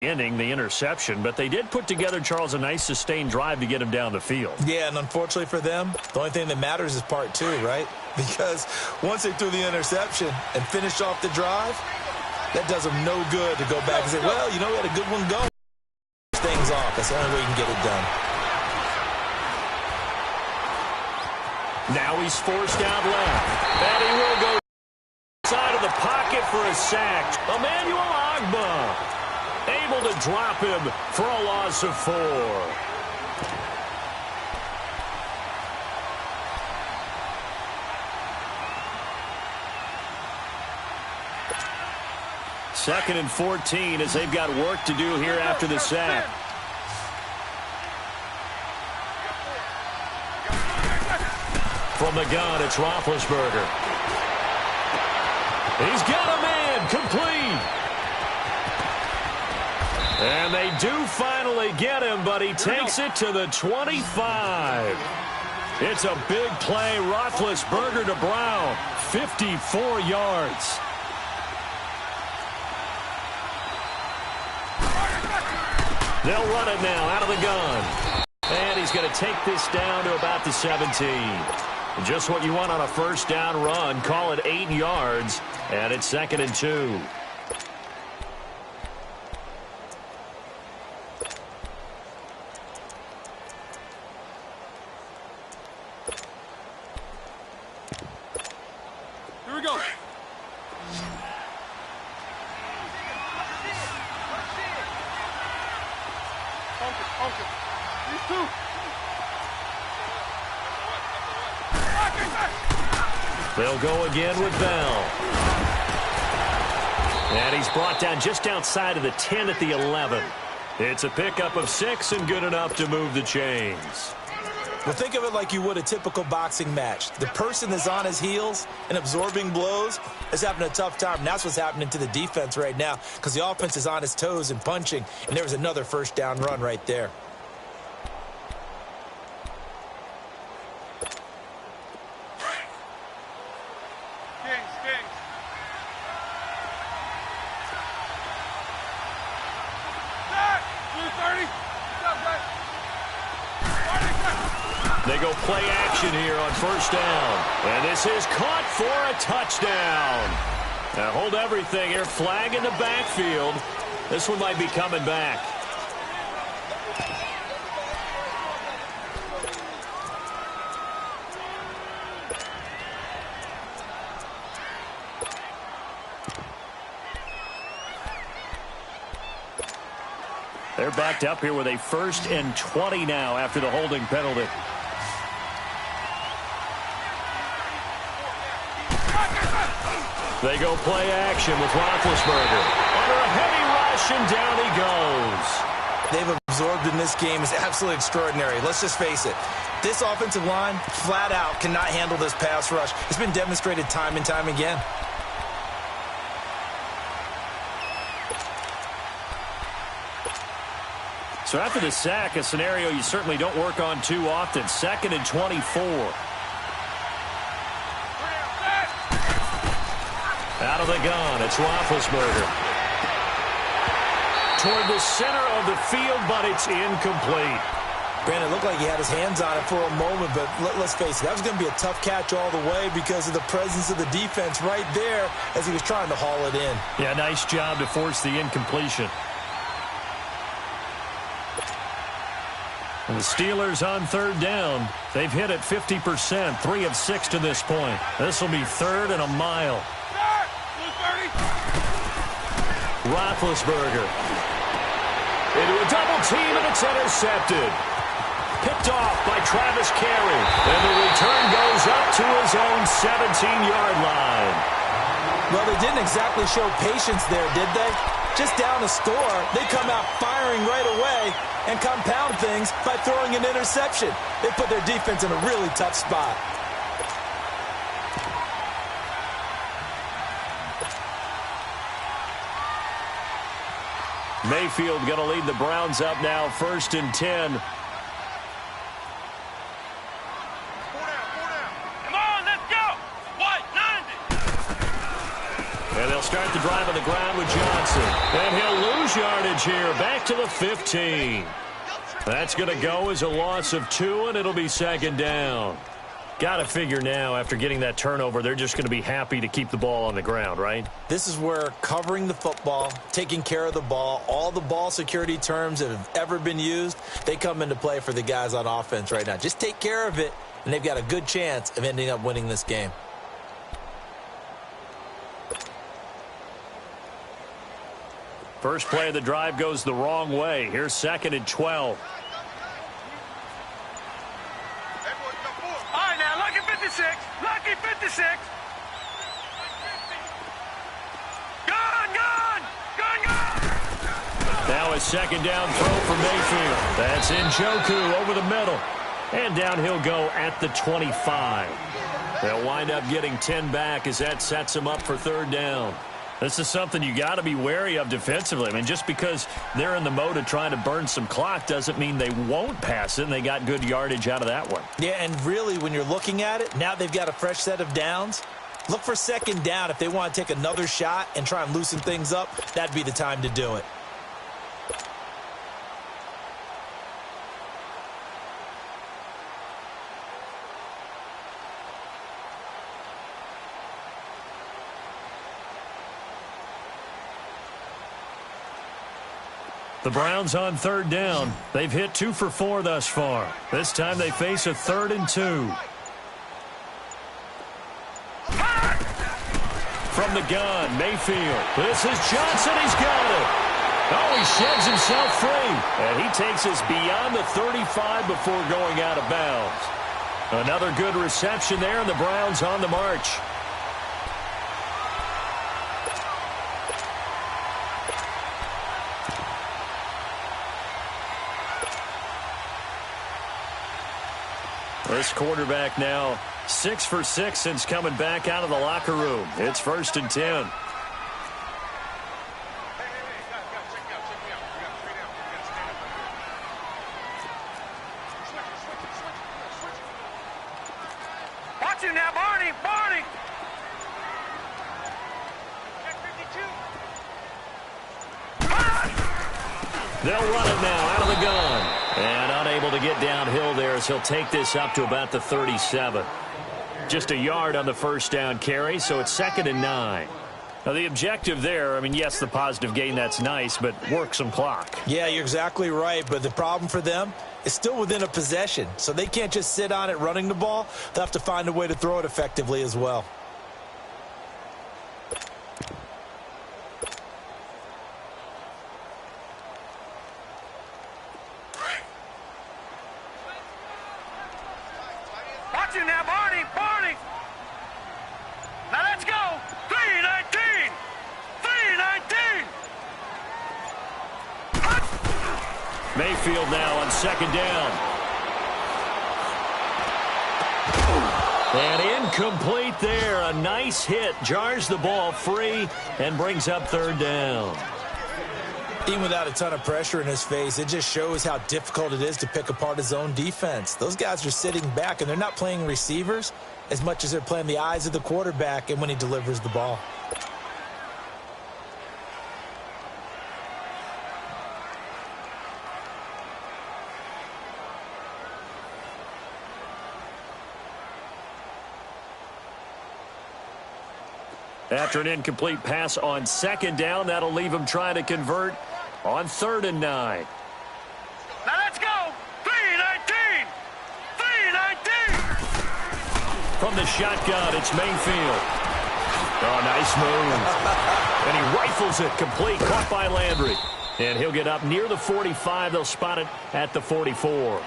Ending the interception, but they did put together, Charles, a nice sustained drive to get him down the field. Yeah, and unfortunately for them, the only thing that matters is part two, right? Because once they threw the interception and finished off the drive, that does them no good to go back and say, well, you know, we had a good one going. Things off. That's the only way you can get it done. Now he's forced out left. And he will go side of the pocket for a sack. Emmanuel Ogbah able to drop him for a loss of 4. Second and 14 as they've got work to do here after the sack. From the gun, it's Roethlisberger. He's got a man, complete. And they do finally get him, but he takes it to the 25. It's a big play. Roethlisberger to Brown. 54 yards. They'll run it now out of the gun. And he's going to take this down to about the 17. Just what you want on a first down run. Call it 8 yards. And it's 2nd and 2. They'll go again with Bell. And he's brought down just outside of the 10 at the 11. It's a pickup of 6 and good enough to move the chains. Well, think of it like you would a typical boxing match. The person that's on his heels and absorbing blows is having a tough time. And that's what's happening to the defense right now because the offense is on his toes and punching. And there was another first down run right there. They go play action here on first down. And this is caught for a touchdown. Now hold everything here. Flag in the backfield. This one might be coming back. They're backed up here with a 1st and 20 now after the holding penalty. They go play action with Roethlisberger. Under a heavy rush, and down he goes. They've absorbed in this game is absolutely extraordinary. Let's just face it. This offensive line, flat out, cannot handle this pass rush. It's been demonstrated time and time again. So after the sack, a scenario you certainly don't work on too often. 2nd and 24. Out of the gun, it's Roethlisberger. Toward the center of the field, but it's incomplete. Brandon, it looked like he had his hands on it for a moment, but let's face it, that was going to be a tough catch all the way because of the presence of the defense right there as he was trying to haul it in. Yeah, nice job to force the incompletion. And the Steelers on 3rd down. They've hit it 50%, 3 of 6 to this point. This will be 3rd and a mile. Roethlisberger into a double team, and it's intercepted. Picked off by Travis Carey. And the return goes up to his own 17-yard line. Well, they didn't exactly show patience there, did they? Just down a score, they come out firing right away and compound things by throwing an interception. They put their defense in a really tough spot. Mayfield going to lead the Browns up now, 1st and 10. Come on, let's go. White, 90. And they'll start the drive on the ground with Johnson. And he'll lose lose yardage here. Back to the 15. That's going to go as a loss of 2, and it'll be second down. Got to figure now, after getting that turnover, they're just going to be happy to keep the ball on the ground, right? This is where covering the football, taking care of the ball, all the ball security terms that have ever been used, they come into play for the guys on offense right now. Just take care of it, and they've got a good chance of ending up winning this game. First play of the drive goes the wrong way. Here's 2nd and 12. All right, now, lucky 56. Lucky 56. Gone, gone, gone, gone. Now a second down throw for Mayfield. That's Njoku over the middle. And down he'll go at the 25. They'll wind up getting 10 back as that sets them up for third down. This is something you got to be wary of defensively. I mean, just because they're in the mode of trying to burn some clock doesn't mean they won't pass it, and they got good yardage out of that one. Yeah, and really, when you're looking at it, now they've got a fresh set of downs. Look for second down. If they want to take another shot and try and loosen things up, that'd be the time to do it. The Browns on third down. They've hit 2 for 4 thus far. This time they face a 3rd and 2. From the gun, Mayfield. This is Johnson. He's got it. Oh, he sheds himself free. And he takes us beyond the 35 before going out of bounds. Another good reception there, and the Browns on the march. This quarterback now 6 for 6 since coming back out of the locker room. It's 1st and 10. Watch him now, Barney, Barney. They'll run it now out of the gun. And unable to get downhill there as he'll take this up to about the 37. Just a yard on the first down carry, so it's 2nd and 9. Now, the objective there, I mean, yes, the positive gain, that's nice, but work some clock. Yeah, you're exactly right, but the problem for them is still within a possession, so they can't just sit on it running the ball. They'll have to find a way to throw it effectively as well. Watch him now, Barney, Barney. Now let's go. 3-19. 3-19. Mayfield now on 2nd down. And incomplete there. A nice hit. Jars the ball free and brings up 3rd down. Even without a ton of pressure in his face, it just shows how difficult it is to pick apart his own defense. Those guys are sitting back, and they're not playing receivers as much as they're playing the eyes of the quarterback and when he delivers the ball. After an incomplete pass on 2nd down, that'll leave him trying to convert on 3rd and 9. Now let's go. 3-19. 3-19. From the shotgun, it's Mayfield. Oh, nice move. And he rifles it complete, caught by Landry. And he'll get up near the 45. They'll spot it at the 44.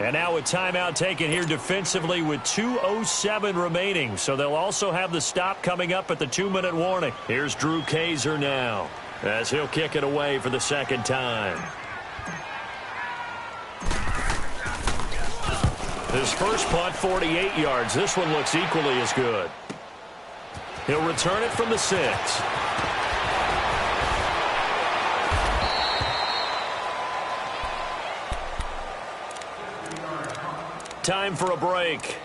And now a timeout taken here defensively with 2:07 remaining. So they'll also have the stop coming up at the 2-minute warning. Here's Drew Kaiser now as he'll kick it away for the 2nd time. His first punt, 48 yards. This one looks equally as good. He'll return it from the 6. Time for a break.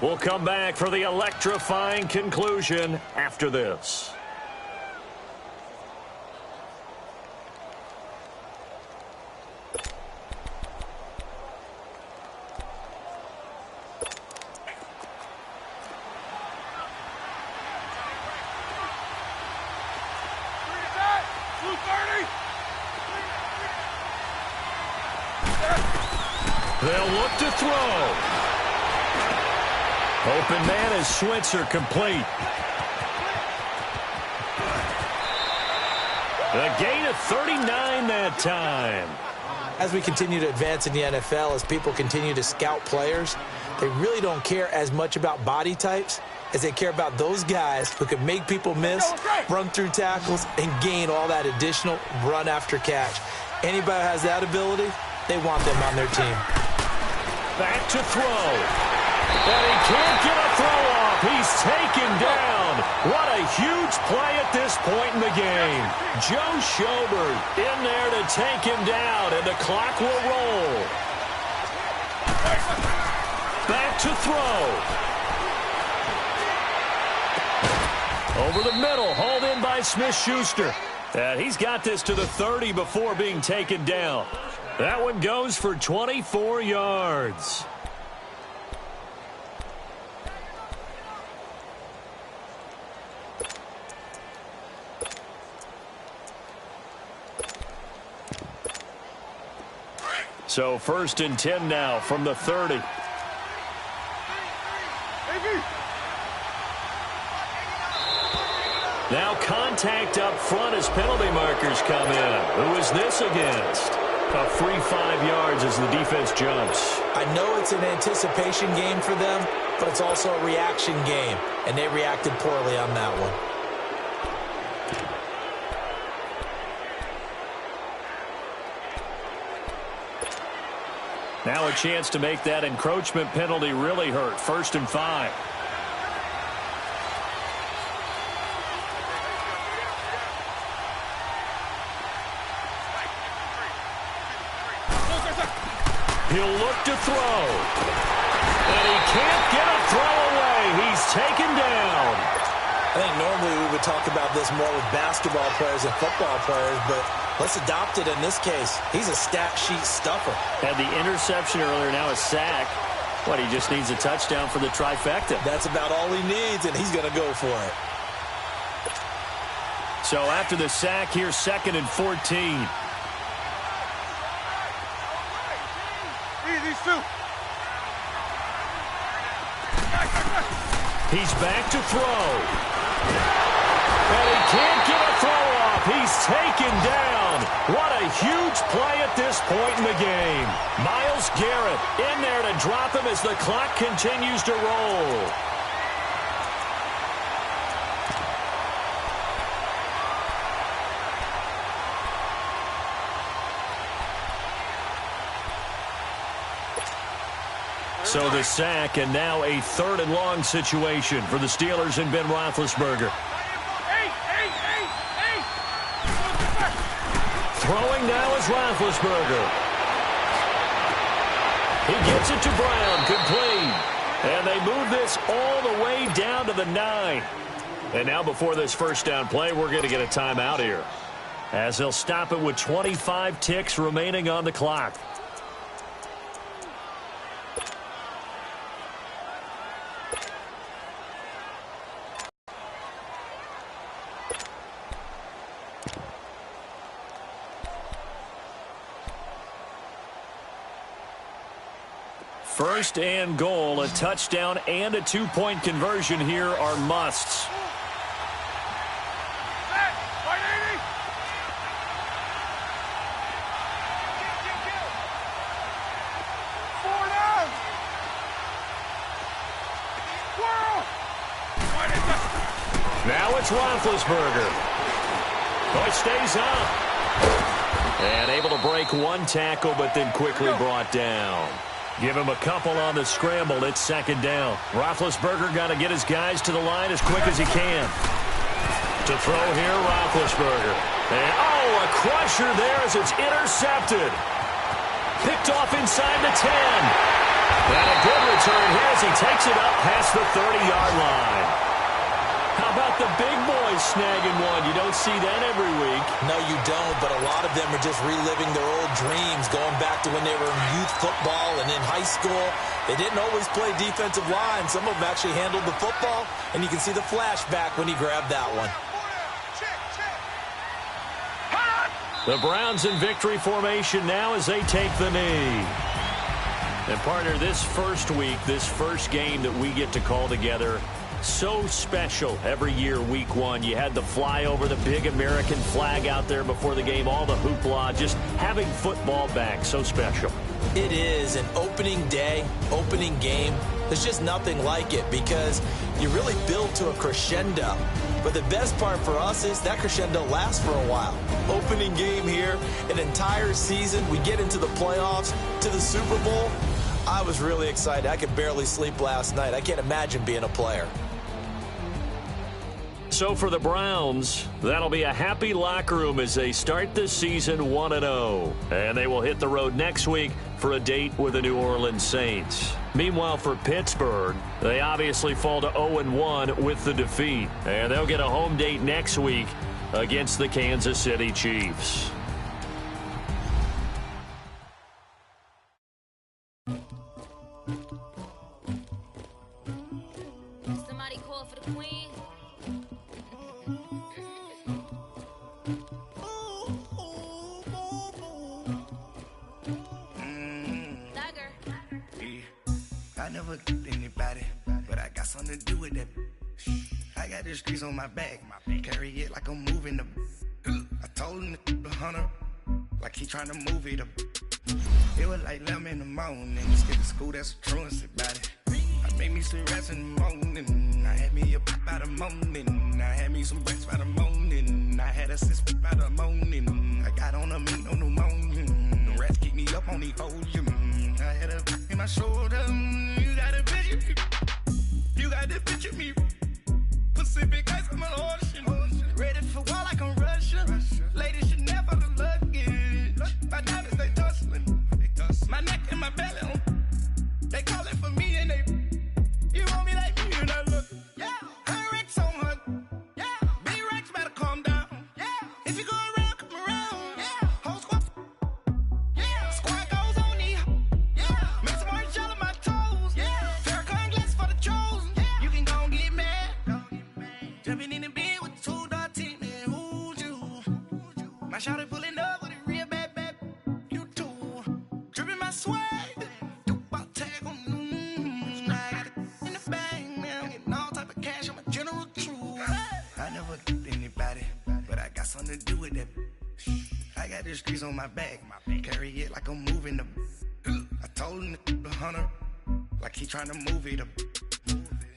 We'll come back for the electrifying conclusion after this. They'll look to throw. Open man is Switzer, complete. A gain of 39 that time. As we continue to advance in the NFL, as people continue to scout players, they really don't care as much about body types as they care about those guys who can make people miss, run through tackles, and gain all that additional run after catch. Anybody who has that ability, they want them on their team. Back to throw. And he can't get a throw off. He's taken down. What a huge play at this point in the game. Joe Schobert in there to take him down, and the clock will roll. Back to throw. Over the middle, hauled in by Smith-Schuster. And he's got this to the 30 before being taken down. That one goes for 24 yards. So 1st and 10 now from the 30. Now contact up front as penalty markers come in. Who is this against? A free 5 yards as the defense jumps. I know it's an anticipation game for them, but it's also a reaction game, and they reacted poorly on that one. Now a chance to make that encroachment penalty really hurt. 1st and 5. He'll look to throw. And he can't get a throw away. He's taken down. I think normally we would talk about this more with basketball players and football players, but let's adopt it in this case. He's a stat sheet stuffer. Had the interception earlier, now a sack. What, he just needs a touchdown for the trifecta. That's about all he needs, and he's going to go for it. So after the sack, here's 2nd and 14. He's back to throw. And he can't get a throw off. He's taken down. What a huge play at this point in the game. Myles Garrett in there to drop him as the clock continues to roll. So the sack, and now a 3rd and long situation for the Steelers and Ben Roethlisberger. Throwing now is Roethlisberger. He gets it to Brown, complete. And they move this all the way down to the 9. And now before this 1st down play, we're going to get a timeout here, as they'll stop it with 25 ticks remaining on the clock. First and goal, a touchdown and a 2-point conversion here are musts. Now it's Roethlisberger. Oh, it stays up. And able to break one tackle, but then quickly brought down. Give him a couple on the scramble. It's 2nd down. Roethlisberger got to get his guys to the line as quick as he can. To throw here, Roethlisberger. And, a crusher there as it's intercepted. Picked off inside the 10. And a good return here as he takes it up past the 30-yard line. How about the big boys snagging one? You don't see that every week. No, you don't, but a lot of them are just reliving their old dreams, going back to when they were in youth football and in high school. They didn't always play defensive line. Some of them actually handled the football, and you can see the flashback when he grabbed that one. The Browns in victory formation now as they take the knee. And partner, this first week, this first game that we get to call together, so special every year, week one. You had the flyover, the big American flag out there before the game, all the hoopla, just having football back, so special. It is an opening day, opening game. There's just nothing like it because you really build to a crescendo. But the best part for us is that crescendo lasts for a while. Opening game here, an entire season. We get into the playoffs, to the Super Bowl. I was really excited. I could barely sleep last night. I can't imagine being a player. So for the Browns, that'll be a happy locker room as they start this season 1-0. And they will hit the road next week for a date with the New Orleans Saints. Meanwhile, for Pittsburgh, they obviously fall to 0-1 with the defeat. And they'll get a home date next week against the Kansas City Chiefs. Somebody call for the queen. I never did anybody, but I got something to do with that. I got the streets on my back, carry it like I'm moving the. I told him the hunter, like he trying to move it up. It was like 11 in the morning, just get to school, that's a truancy about it. I made me some rest in the morning, I had me up by the morning, I had me some breakfast by the morning, I had a sis by the morning, I got on a meat on the morning, the rats keep me up on the ocean, I had a in my shoulder, you got a picture, you got the picture me, Pacific ice on my ocean, ready for war like I'm Russia, ladies should never the luggage, my diamonds they tussling, my neck and my belly on. They call it for me and they. You want me like me and I look. Yeah. Her Rex on her. Yeah. Big Rex better calm down. Yeah. If you go around, come around. Yeah. Whole squad. Yeah. Squad goes on me. Yeah. Make some orange gel on my toes. Yeah. Farrakhan glass for the chosen. Yeah. You can go and get mad. Jumping in the bed with 2 dark teeth, man. Who's you? My shawty pulling up with a real bad. You too. Dripping my swag. Something to do with that. I got the streets on my back, carry it like I'm moving the. I told him the hunter, like he trying to move it up.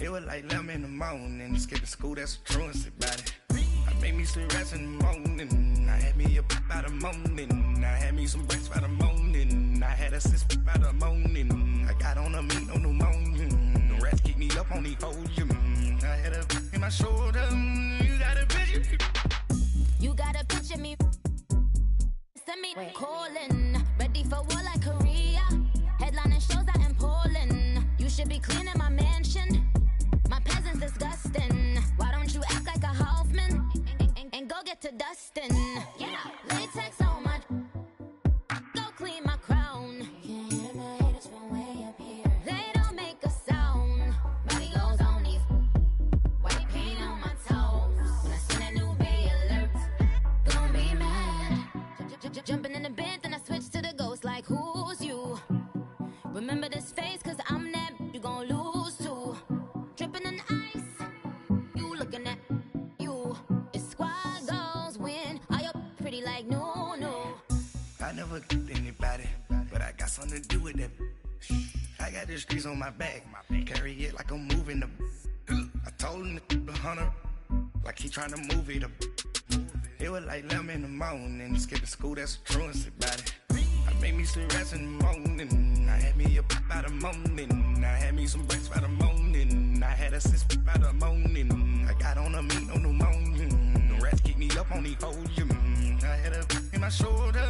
It was like 11 in the morning, skipping school, that's a truancy about it. I made me some rest in the morning, I had me up by the morning, I had me some breakfast by the morning, I had a sis by the morning, I got on a meat on the morning, the rats keep me up on the ocean, I had a in my shoulder, you got a picture. You gotta picture me. Send me calling. Ready for war like Korea. Headlining shows out in Poland. You should be cleaning my mansion. My peasants disgusting. Why don't you act like a Hoffman and go get to dustin'? Yeah, latex on my. Go clean my crown. You can hear my haters from way up here. They don't make a sound. Body goes on these. White paint on my toes. When I see that new bay alert. Be mad. Jumping in the bed, then I switch to the ghost like who's you? Remember this face, cause I'm that you gon' lose too. Dripping in ice, you looking at you. It's squad goals win. Are you pretty like no? I never did anybody, but I got something to do with that. I got the streets on my back, carry it like I'm moving the. I told him the hunter, like he trying to move it up. It was like 11 in the morning, skipping school, that's a truancy about it. I made me some rest in the morning, I had me up by the morning, I had me some breakfast by the morning, I had a sis by the morning, I got on a meat on the morning, the rats keep me up on the ocean, I had a in my shoulder.